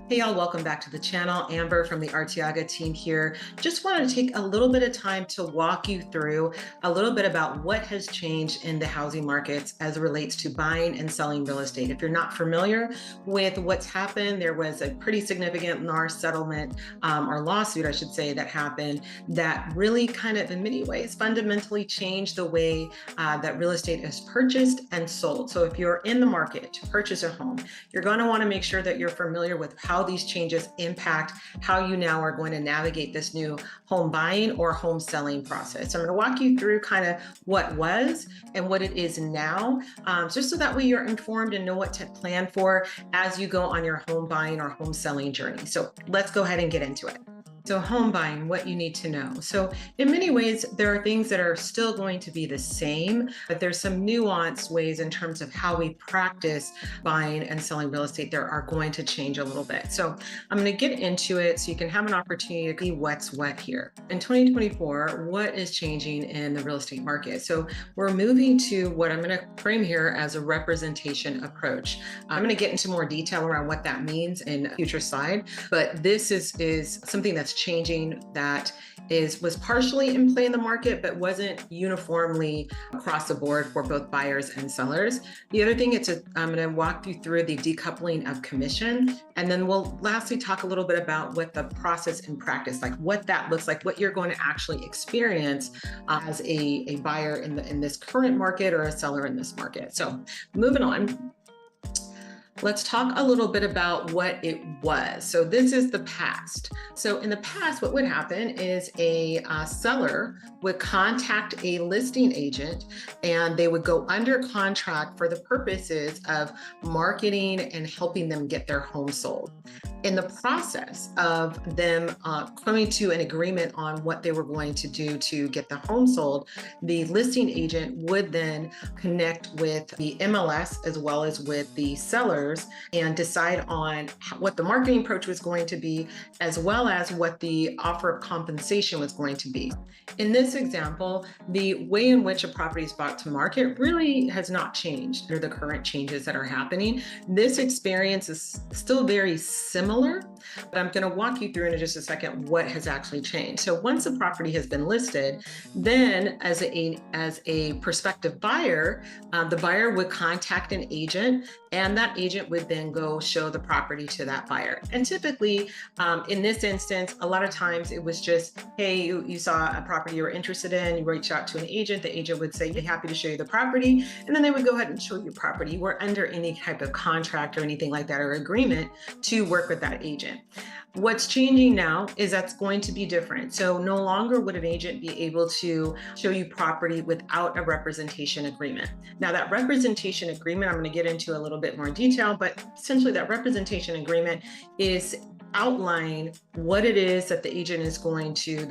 Hey y'all, welcome back to the channel. Amber from the Artiaga team here. Just wanted to take a little bit of time to walk you through a little bit about what has changed in the housing markets as it relates to buying and selling real estate. If you're not familiar with what's happened, there was a pretty significant NAR settlement or lawsuit, I should say, that happened that really kind of in many ways fundamentally changed the way that real estate is purchased and sold. So if you're in the market to purchase a home, you're going to want to make sure that you're familiar with how these changes impact how you now are going to navigate this new home buying or home selling process. So I'm going to walk you through kind of what was and what it is now, just so that way you're informed and know what to plan for as you go on your home buying or home selling journey. So let's go ahead and get into it. So home buying, what you need to know. So in many ways, there are things that are still going to be the same, but there's some nuanced ways in terms of how we practice buying and selling real estate that are going to change a little bit. So I'm going to get into it so you can have an opportunity to see what's what here. In 2024, what is changing in the real estate market? So we're moving to what I'm going to frame here as a representation approach. I'm going to get into more detail around what that means in a future slide, but this is something that's changing that was partially in play in the market, but wasn't uniformly across the board for both buyers and sellers. The other thing I'm going to walk you through the decoupling of commission, and then we'll lastly talk a little bit about what the process in practice, like what that looks like, what you're going to actually experience as a buyer in this current market or a seller in this market. So moving on. Let's talk a little bit about what it was. So this is the past. So in the past, what would happen is a seller would contact a listing agent and they would go under contract for the purposes of marketing and helping them get their home sold. In the process of them coming to an agreement on what they were going to do to get the home sold, the listing agent would then connect with the MLS as well as with the sellers and decide on what the marketing approach was going to be, as well as what the offer of compensation was going to be. In this example, the way in which a property is brought to market really has not changed under the current changes that are happening. This experience is still very similar, but I'm going to walk you through in just a second what has actually changed. So once the property has been listed, then as a prospective buyer, the buyer would contact an agent, and that agent would then go show the property to that buyer. And typically, in this instance, a lot of times it was just, hey, you saw a property you were interested in, you reach out to an agent, the agent would say, happy to show you the property, and then they would go ahead and show you property. You weren't under any type of contract or anything like that or agreement to work with that agent. What's changing now is that's going to be different. So no longer would an agent be able to show you property without a representation agreement. Now that representation agreement, I'm going to get into a little bit more detail, but essentially that representation agreement is outline what it is that the agent is going to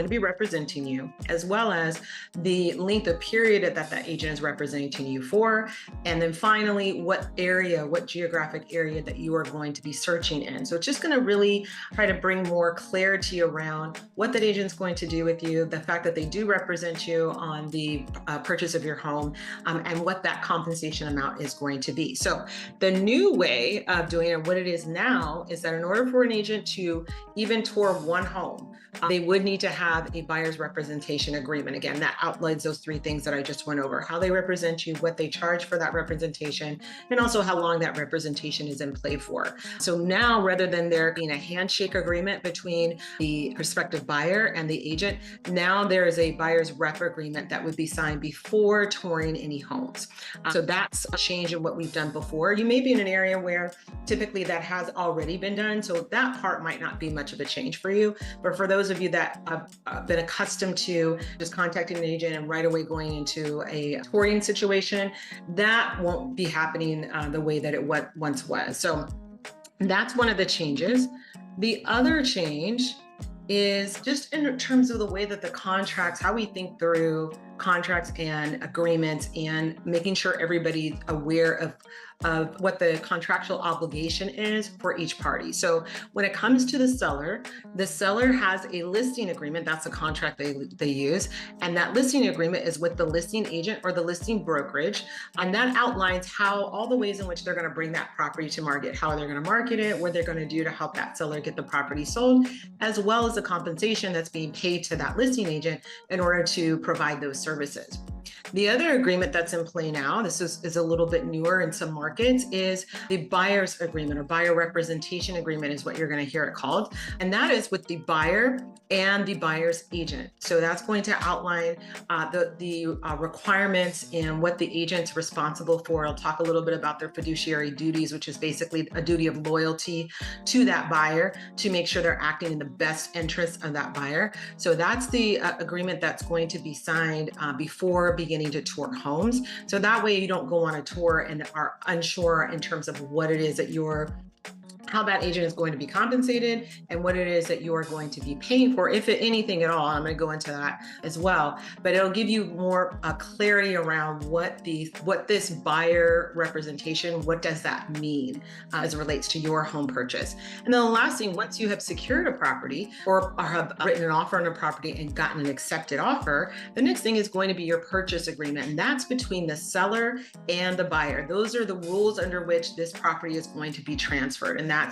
be representing you, as well as the length of period that agent is representing you for. And then finally, what geographic area that you are going to be searching in. So it's just going to really try to bring more clarity around what that agent's going to do with you, the fact that they do represent you on the purchase of your home, and what that compensation amount is going to be. So the new way of doing it, what it is now, is that in order for an agent to even tour one home, they would need to have a buyer's representation agreement. Again, that outlines those three things that I just went over: how they represent you, what they charge for that representation, and also how long that representation is in play for. So now, rather than there being a handshake agreement between the prospective buyer and the agent, now there is a buyer's rep agreement that would be signed before touring any homes. So that's a change in what we've done before. You may be in an area where typically that has already been done, so that part might not be much of a change for you. But for those of you that have been accustomed to just contacting an agent and right away going into a touring situation, that won't be happening the way that it once was. So that's one of the changes. The other change is just in terms of the way that the contracts, how we think through contracts and agreements and making sure everybody's aware of what the contractual obligation is for each party. So when it comes to the seller has a listing agreement. That's a contract they use. And that listing agreement is with the listing agent or the listing brokerage. And that outlines how all the ways in which they're going to bring that property to market, how they're going to market it, what they're going to do to help that seller get the property sold, as well as the compensation that's being paid to that listing agent in order to provide those services. The other agreement that's in play now, this is a little bit newer in some markets, is the buyer's agreement, or buyer representation agreement is what you're going to hear it called. And that is with the buyer and the buyer's agent. So that's going to outline the requirements and what the agent's responsible for. I'll talk a little bit about their fiduciary duties, which is basically a duty of loyalty to that buyer to make sure they're acting in the best interest of that buyer. So that's the agreement that's going to be signed before beginning to tour homes. So that way you don't go on a tour and are unsure in terms of what it is that how that agent is going to be compensated and what it is that you are going to be paying for, if anything at all. I'm going to go into that as well, but it'll give you more clarity around what this buyer representation, what does that mean as it relates to your home purchase. And then the last thing, once you have secured a property or have written an offer on a property and gotten an accepted offer, the next thing is going to be your purchase agreement. And that's between the seller and the buyer. Those are the rules under which this property is going to be transferred. And that's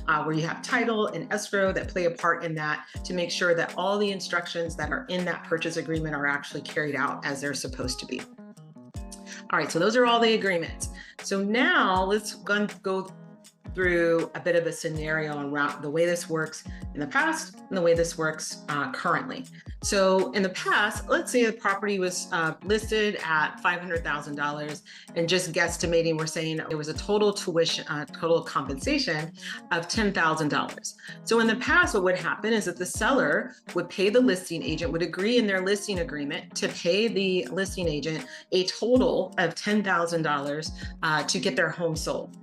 where you have title and escrow that play a part in that to make sure that all the instructions that are in that purchase agreement are actually carried out as they're supposed to be. All right, so those are all the agreements. So now let's go through a bit of a scenario around the way this works in the past and the way this works currently. So in the past, let's say the property was listed at $500,000, and just guesstimating, we're saying there was a total compensation of $10,000. So in the past, what would happen is that the seller would pay the listing agent, would agree in their listing agreement to pay the listing agent a total of $10,000 to get their home sold.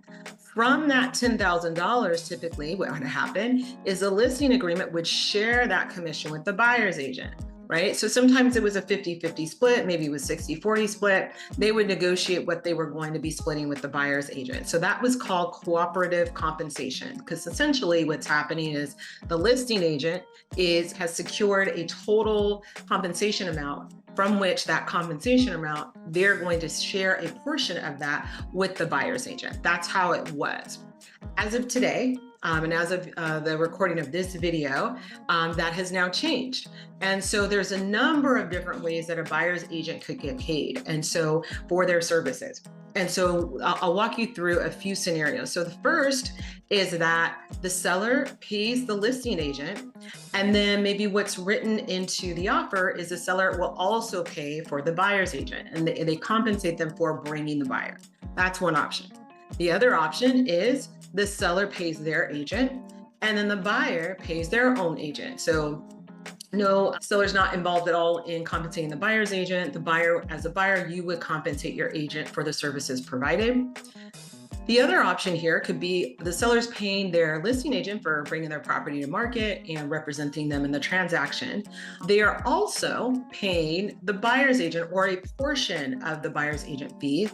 From that $10,000, typically what would happen is the listing agreement would share that commission with the buyer's agent, right? So sometimes it was a 50-50 split, maybe it was 60-40 split. They would negotiate what they were going to be splitting with the buyer's agent. So that was called cooperative compensation, because essentially what's happening is the listing agent has secured a total compensation amount, from which that compensation amount, they're going to share a portion of that with the buyer's agent. That's how it was. As of today, and as of the recording of this video, that has now changed. And so there's a number of different ways that a buyer's agent could get paid, and so for their services. And so I'll walk you through a few scenarios. So the first is that the seller pays the listing agent, and then maybe what's written into the offer is the seller will also pay for the buyer's agent, and they compensate them for bringing the buyer. That's one option. The other option is the seller pays their agent, and then the buyer pays their own agent. So no, seller's not involved at all in compensating the buyer's agent. As a buyer, you would compensate your agent for the services provided. The other option here could be the seller's paying their listing agent for bringing their property to market and representing them in the transaction. They are also paying the buyer's agent or a portion of the buyer's agent fee,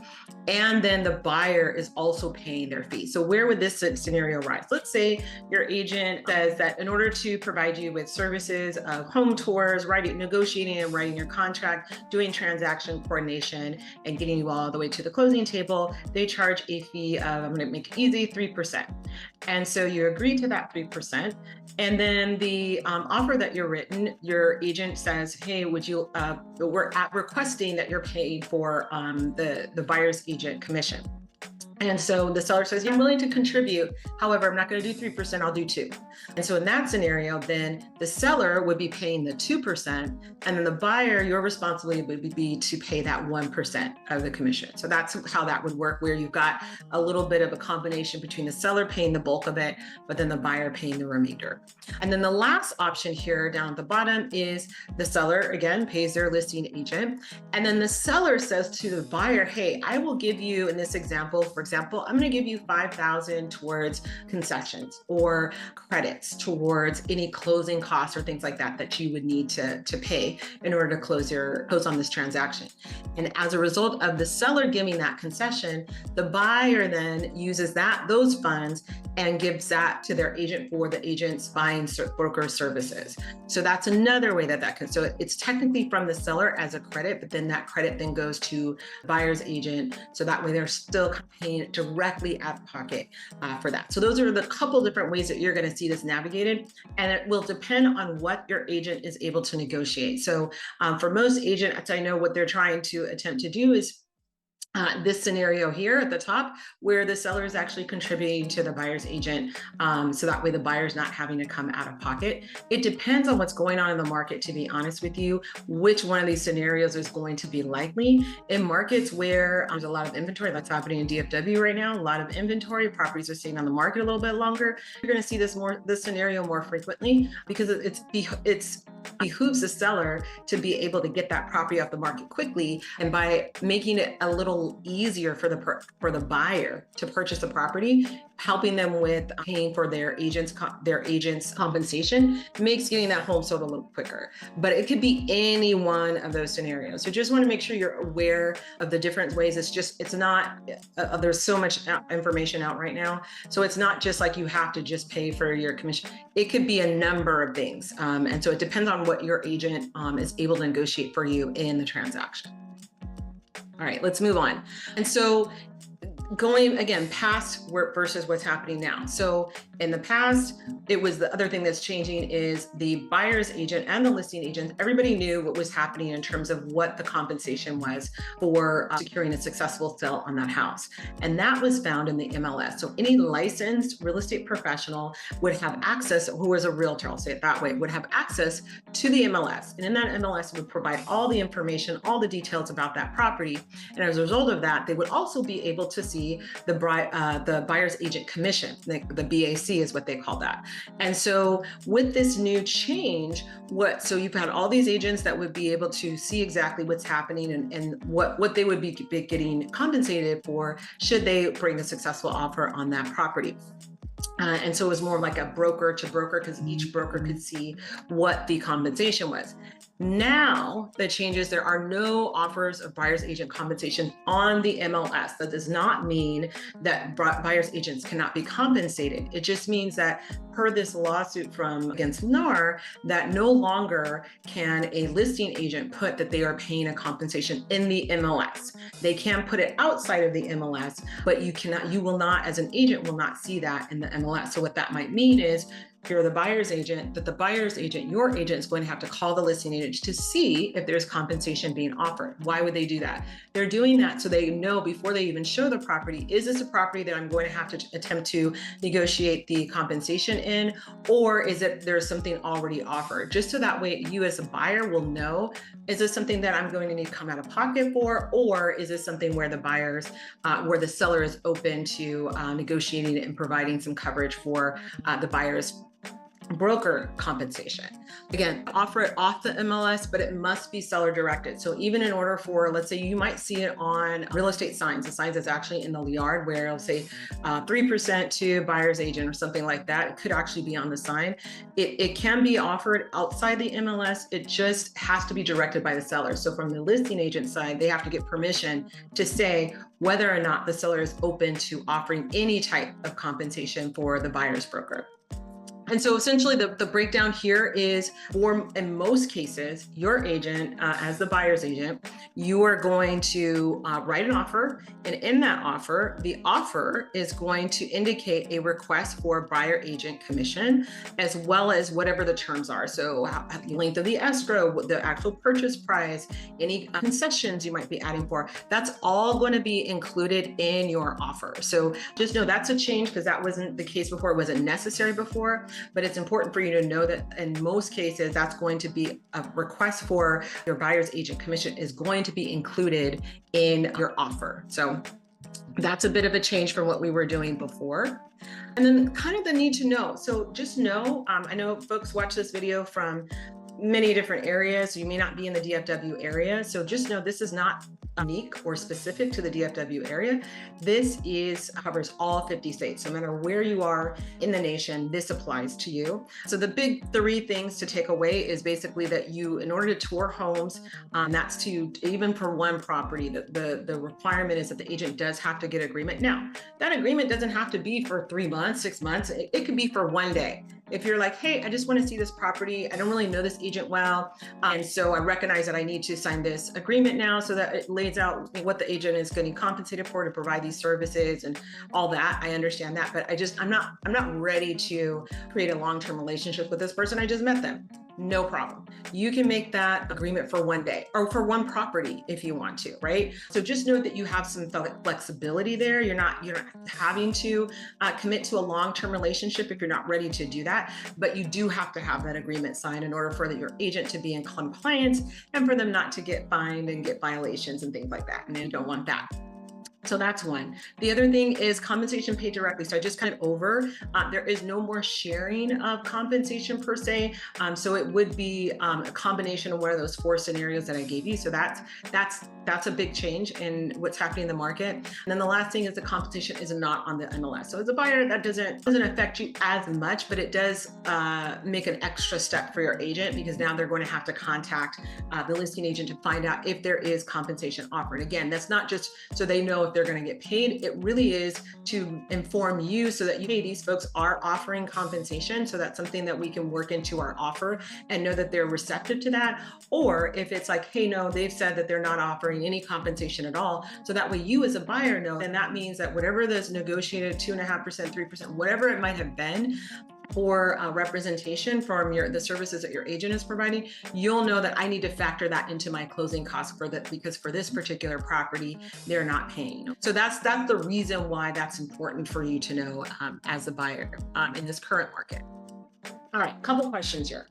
and then the buyer is also paying their fee. So where would this scenario rise? Let's say your agent says that in order to provide you with services of home tours, negotiating and writing your contract, doing transaction coordination, and getting you all the way to the closing table, they charge a fee of, I'm going to make it easy, 3%. And so you agree to that 3%. And then the offer that you're written, your agent says, hey, we're requesting that you're paid for the buyer's agent commission. And so the seller says, yeah, I'm willing to contribute. However, I'm not going to do 3%, I'll do 2%. And so in that scenario, then the seller would be paying the 2%, and then the buyer, your responsibility would be to pay that 1% of the commission. So that's how that would work, where you've got a little bit of a combination between the seller paying the bulk of it, but then the buyer paying the remainder. And then the last option here down at the bottom is the seller, again, pays their listing agent. And then the seller says to the buyer, hey, I will give you, in this example, for example, I'm going to give you $5,000 towards concessions or credits towards any closing costs or things like that that you would need to pay in order to close on this transaction. And as a result of the seller giving that concession, the buyer then uses those funds and gives that to their agent for the agent's buying broker services. So that's another way that can. So it's technically from the seller as a credit, but then that credit then goes to buyer's agent. So that way they're still paying directly out of pocket for that. So those are the couple different ways that you're going to see this navigated, and it will depend on what your agent is able to negotiate. So for most agents, I know what they're trying to attempt to do is this scenario here at the top, where the seller is actually contributing to the buyer's agent, so that way the buyer's not having to come out of pocket. It depends on what's going on in the market, to be honest with you, which one of these scenarios is going to be likely. In markets where there's a lot of inventory, that's happening in DFW right now, a lot of inventory, properties are staying on the market a little bit longer, you're going to see this scenario more frequently, because it behooves the seller to be able to get that property off the market quickly, and by making it a little easier for the buyer to purchase the property, helping them with paying for their agent's compensation, makes getting that home sold a little quicker. But it could be any one of those scenarios. So just want to make sure you're aware of the different ways. It's not there's so much information out right now, so it's not just like you have to just pay for your commission. It could be a number of things, and so it depends on what your agent is able to negotiate for you in the transaction. All right, let's move on. And so going again past versus what's happening now. So in the past, it was the other thing that's changing is the buyer's agent and the listing agent. Everybody knew what was happening in terms of what the compensation was for securing a successful sale on that house. And that was found in the MLS. So any licensed real estate professional would have access, who was a realtor, I'll say it that way, would have access to the MLS. And in that MLS would provide all the information, all the details about that property. And as a result of that, they would also be able to see the buyer's agent commission, the BAC is what they call that. And so with this new change, so you've had all these agents that would be able to see exactly what's happening and what they would be getting compensated for should they bring a successful offer on that property. And so it was more like a broker to broker, because each broker could see what the compensation was. Now the changes, there are no offers of buyer's agent compensation on the MLS. That does not mean that buyer's agents cannot be compensated. It just means that per this lawsuit against NAR, that no longer can a listing agent put that they are paying a compensation in the MLS. They can put it outside of the MLS, but you will not, as an agent, will not see that in the MLS. So what that might mean is, if you're the buyer's agent, that the buyer's agent, your agent, is going to have to call the listing agent to see if there's compensation being offered. Why would they do that? They're doing that so they know before they even show the property, is this a property that I'm going to have to attempt to negotiate the compensation in, or is it there's something already offered? Just so that way you as a buyer will know, is this something that I'm going to need to come out of pocket for, or is this something where where the seller is open to negotiating and providing some coverage for the buyer's broker compensation. Again, offer it off the MLS, but it must be seller directed. So even in order for, let's say you might see it on real estate signs, the signs that's actually in the yard where it'll say 3% to buyer's agent or something like that. It could actually be on the sign. It can be offered outside the MLS. It just has to be directed by the seller. So from the listing agent side, they have to get permission to say whether or not the seller is open to offering any type of compensation for the buyer's broker. And so essentially the breakdown here is, in most cases, your agent, as the buyer's agent, you are going to write an offer. And in that offer, the offer is going to indicate a request for buyer agent commission, as well as whatever the terms are. So the length of the escrow, the actual purchase price, any concessions you might be adding for, that's all going to be included in your offer. So just know that's a change, because that wasn't the case before. It wasn't necessary before. But it's important for you to know that in most cases, that's going to be a request for your buyer's agent commission is going to be included in your offer. So that's a bit of a change from what we were doing before. And then kind of the need to know. So just know, I know folks watch this video from many different areas. You may not be in the DFW area. So just know this is not unique or specific to the DFW area. This covers all 50 states. So no matter where you are in the nation, this applies to you. So the big three things to take away is basically that in order to tour homes, that's to, even for one property, the requirement is that the agent does have to get agreement. Now, that agreement doesn't have to be for 3 months, 6 months. It could be for one day. If you're like, hey, I just want to see this property, I don't really know this agent well, and so I recognize that I need to sign this agreement now so that it lays out what the agent is getting compensated for to provide these services and all that. I understand that, but I'm not ready to create a long-term relationship with this person. I just met them. No problem. You can make that agreement for one day or for one property if you want to, right? So just know that you have some flexibility there. You're not having to commit to a long-term relationship if you're not ready to do that, but you do have to have that agreement signed in order for your agent to be in compliance and for them not to get fined and get violations and things like that. And you don't want that. So that's one. The other thing is compensation paid directly. So I just kind of there is no more sharing of compensation per se. So it would be a combination of one of those 4 scenarios that I gave you. So that's a big change in what's happening in the market. And then the last thing is the compensation is not on the MLS. So as a buyer, that doesn't affect you as much, but it does make an extra step for your agent, because now they're going to have to contact the listing agent to find out if there is compensation offered. Again, that's not just so they know if they're going to get paid. It really is to inform you so that hey, these folks are offering compensation. So that's something that we can work into our offer and know that they're receptive to that. Or if it's like, hey, no, they've said that they're not offering any compensation at all. So that way you as a buyer know, and that means that whatever this negotiated 2.5%, 3%, whatever it might have been, for representation from the services that your agent is providing, you'll know that I need to factor that into my closing costs because for this particular property, they're not paying. So that's the reason why that's important for you to know as a buyer in this current market. All right, couple questions here.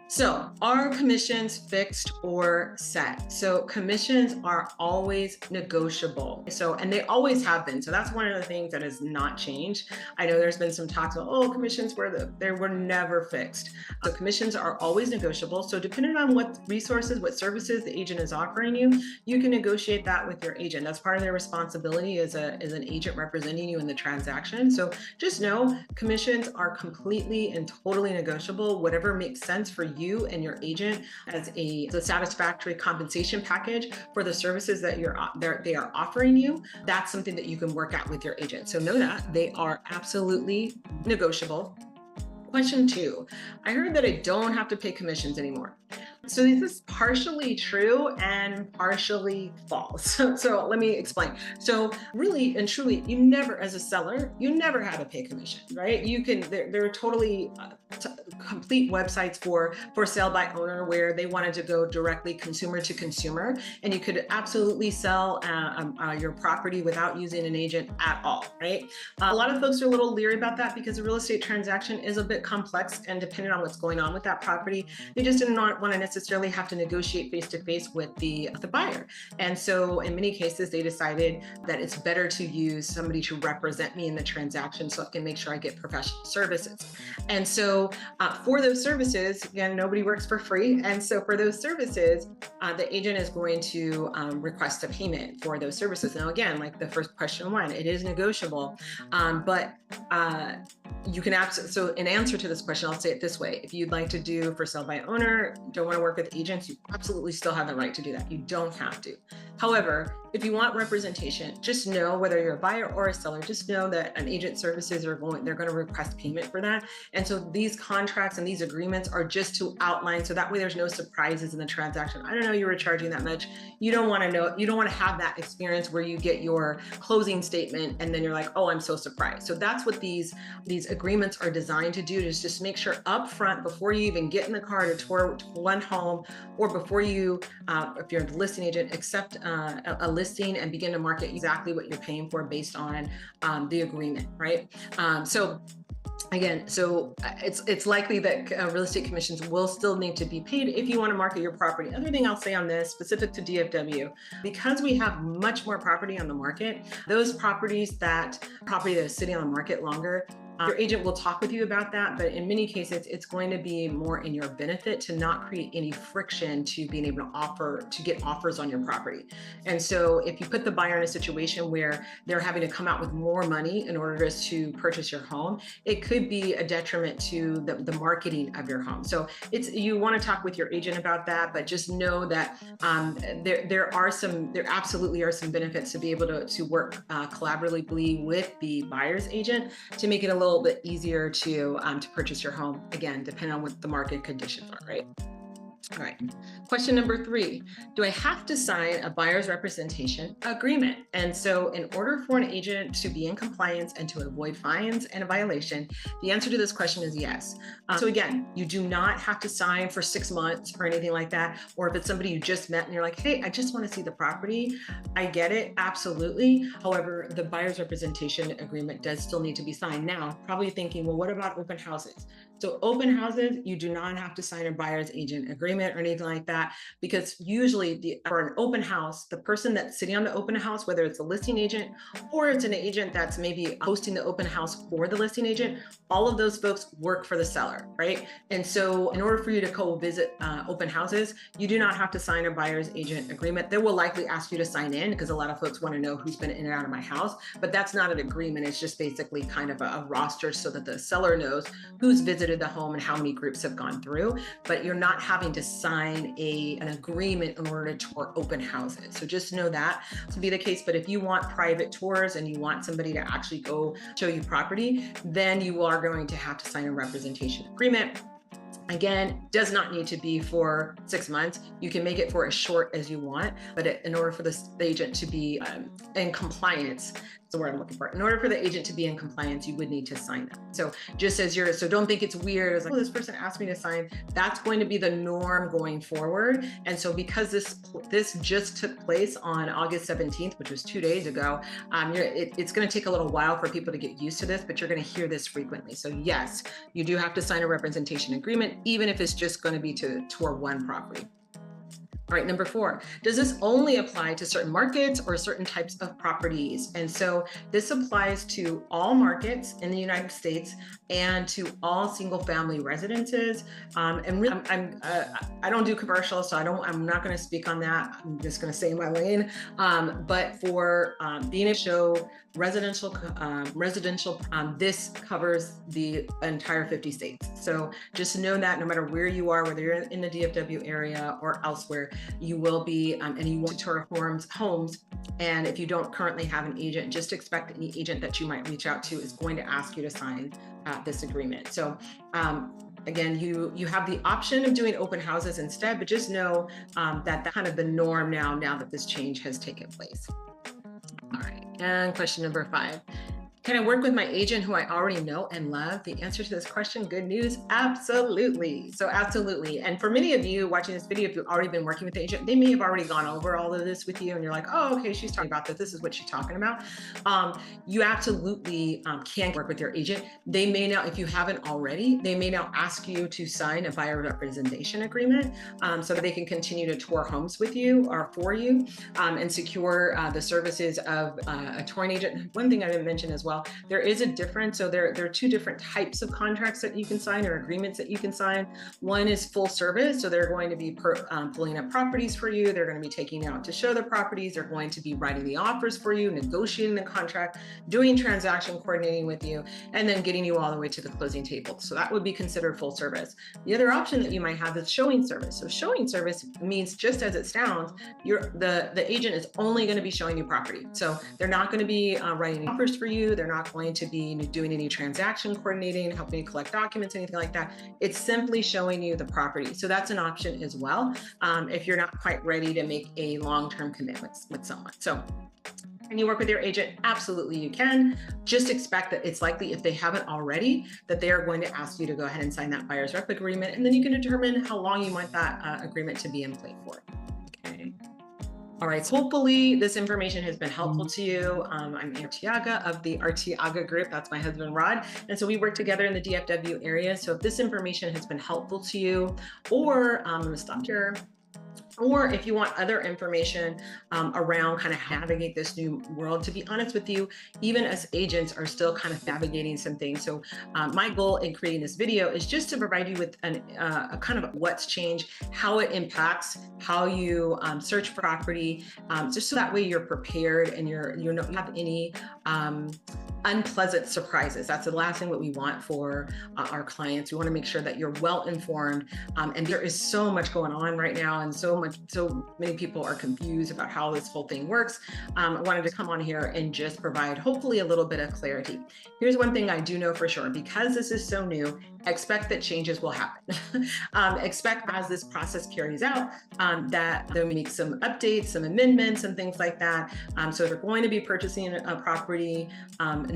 So are commissions fixed or set? So commissions are always negotiable. And they always have been. So that's one of the things that has not changed. I know there's been some talks about, commissions they were never fixed. So commissions are always negotiable. So depending on what resources, what services the agent is offering you, you can negotiate that with your agent. That's part of their responsibility as an agent representing you in the transaction. So just know commissions are completely and totally negotiable. Whatever makes sense for you and your agent as a satisfactory compensation package for the services that they are offering you, that's something that you can work out with your agent. So know that they are absolutely negotiable. Question 2, I heard that I don't have to pay commissions anymore. So this is partially true and partially false. So let me explain. So really and truly, you never, as a seller, you never had to pay commission, right? There are totally complete websites for sale by owner where they wanted to go directly consumer to consumer, and you could absolutely sell your property without using an agent at all, right? A lot of folks are a little leery about that because a real estate transaction is a bit complex, and depending on what's going on with that property, they just didn't want to necessarily have to negotiate face-to-face with the buyer. And so in many cases, they decided that it's better to use somebody to represent me in the transaction so I can make sure I get professional services. And so for those services, again, nobody works for free. And so for those services, the agent is going to request a payment for those services. Now, again, like the first question one, it is negotiable, but you can so in answer to this question, I'll say it this way. If you'd like to do for sale by owner, don't want to work with agents, you absolutely still have the right to do that. You don't have to. However, if you want representation, just know, whether you're a buyer or a seller, just know that an agent services they're going to request payment for that. And so these contracts and these agreements are just to outline, so that way there's no surprises in the transaction. I don't know you were charging that much. You don't want to know, you don't want to have that experience where you get your closing statement and then you're like, oh, I'm so surprised. So that's what these agreements are designed to do, is just make sure upfront, before you even get in the car to tour one home, or before you, if you're a listing agent, accept a listing and begin to market exactly what you're paying for based on the agreement, right? So it's likely that real estate commissions will still need to be paid if you want to market your property. Other thing I'll say on this, specific to DFW, because we have much more property on the market, those property that is sitting on the market longer, Your agent will talk with you about that, but in many cases, it's going to be more in your benefit to not create any friction to being able to get offers on your property. And so if you put the buyer in a situation where they're having to come out with more money in order to purchase your home, it could be a detriment to the marketing of your home. So you want to talk with your agent about that, but just know that there absolutely are some benefits to be able to work collaboratively with the buyer's agent to make it a little bit easier to purchase your home, again, depending on what the market conditions are, right? All right. Question number 3, do I have to sign a buyer's representation agreement? And so in order for an agent to be in compliance and to avoid fines and a violation, the answer to this question is yes. So again, you do not have to sign for 6 months or anything like that. Or if it's somebody you just met and you're like, hey, I just want to see the property. I get it. Absolutely. However, the buyer's representation agreement does still need to be signed. Now, probably thinking, well, what about open houses? So open houses, you do not have to sign a buyer's agent agreement or anything like that, because usually for an open house, the person that's sitting on the open house, whether it's a listing agent or it's an agent that's maybe hosting the open house for the listing agent, all of those folks work for the seller, right? And so in order for you to co-visit open houses, you do not have to sign a buyer's agent agreement. They will likely ask you to sign in because a lot of folks want to know who's been in and out of my house, but that's not an agreement. It's just basically kind of a roster so that the seller knows who's visited the home and how many groups have gone through, but you're not having to sign an agreement in order to tour open houses. So just know that to be the case. But if you want private tours and you want somebody to actually go show you property, then you are going to have to sign a representation agreement. Again, does not need to be for 6 months. You can make it for as short as you want, but in order for the agent to be in compliance, that's the word I'm looking for. In order for the agent to be in compliance, you would need to sign that. So just as so don't think it's weird. It's like, oh, this person asked me to sign. That's going to be the norm going forward. And so because this just took place on August 17th, which was 2 days ago, it's going to take a little while for people to get used to this, but you're going to hear this frequently. So yes, you do have to sign a representation agreement, even if it's just going to be to tour one property. All right, number 4, does this only apply to certain markets or certain types of properties? And so this applies to all markets in the United States and to all single family residences. And really, I don't do commercials, so I'm not going to speak on that. I'm just going to stay in my lane. But for being able to show residential, this covers the entire 50 states. So just know that no matter where you are, whether you're in the DFW area or elsewhere, you will be, and you want to tour homes. And if you don't currently have an agent, just expect any agent that you might reach out to is going to ask you to sign this agreement. So again, you have the option of doing open houses instead, but just know that that's kind of the norm now that this change has taken place. All right, and question number 5. Can I work with my agent who I already know and love? The answer to this question, good news, absolutely. So absolutely. And for many of you watching this video, if you've already been working with the agent, they may have already gone over all of this with you and you're like, oh, okay, she's talking about this. This is what she's talking about. You absolutely can work with your agent. They may now, if you haven't already, they may now ask you to sign a buyer representation agreement so that they can continue to tour homes with you or for you and secure the services of a touring agent. One thing I didn't mention as well, there is a difference. So there are 2 different types of contracts that you can sign or agreements that you can sign. One is full service. So they're going to be pulling up properties for you. They're going to be taking out to show the properties. They're going to be writing the offers for you, negotiating the contract, doing transaction coordinating with you, and then getting you all the way to the closing table. So that would be considered full service. The other option that you might have is showing service. So showing service means, just as it sounds, the agent is only going to be showing you property. So they're not going to be writing offers for you. They're not going to be doing any transaction coordinating, helping you collect documents, anything like that. It's simply showing you the property. So that's an option as well if you're not quite ready to make a long-term commitment with someone. So can you work with your agent? Absolutely, you can. Just expect that it's likely, if they haven't already, that they are going to ask you to go ahead and sign that buyer's rep agreement, and then you can determine how long you want that agreement to be in play for. Okay. All right, so hopefully this information has been helpful to you. I'm Artiaga of the Artiaga Group. That's my husband, Rod. And so we work together in the DFW area. So if this information has been helpful to you, or I'm gonna stop here. Or if you want other information around kind of navigate this new world, to be honest with you, even as agents are still kind of navigating some things. So my goal in creating this video is just to provide you with a kind of what's changed, how it impacts how you search property, just so that way you're prepared and you don't have any unpleasant surprises. That's the last thing that we want for our clients. We want to make sure that you're well informed. And there is so much going on right now, and so many people are confused about how this whole thing works. I wanted to come on here and just provide hopefully a little bit of clarity. Here's one thing I do know for sure: because this is so new, expect that changes will happen. Expect as this process carries out that they'll make some updates, some amendments, and things like that. So if you're going to be purchasing a property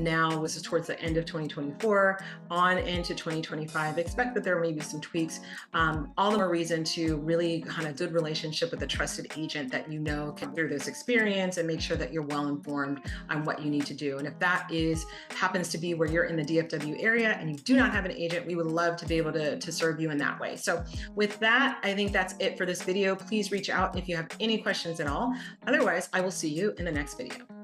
now, this is towards the end of 2024 on into 2025, expect that there may be some tweaks. All the more reason to really kind of good relationship with a trusted agent that you know can through this experience and make sure that you're well informed on what you need to do. And if that happens to be where you're in the DFW area and you do not have an agent, we would love to be able to serve you in that way. So with that, I think that's it for this video. Please reach out if you have any questions at all. Otherwise, I will see you in the next video.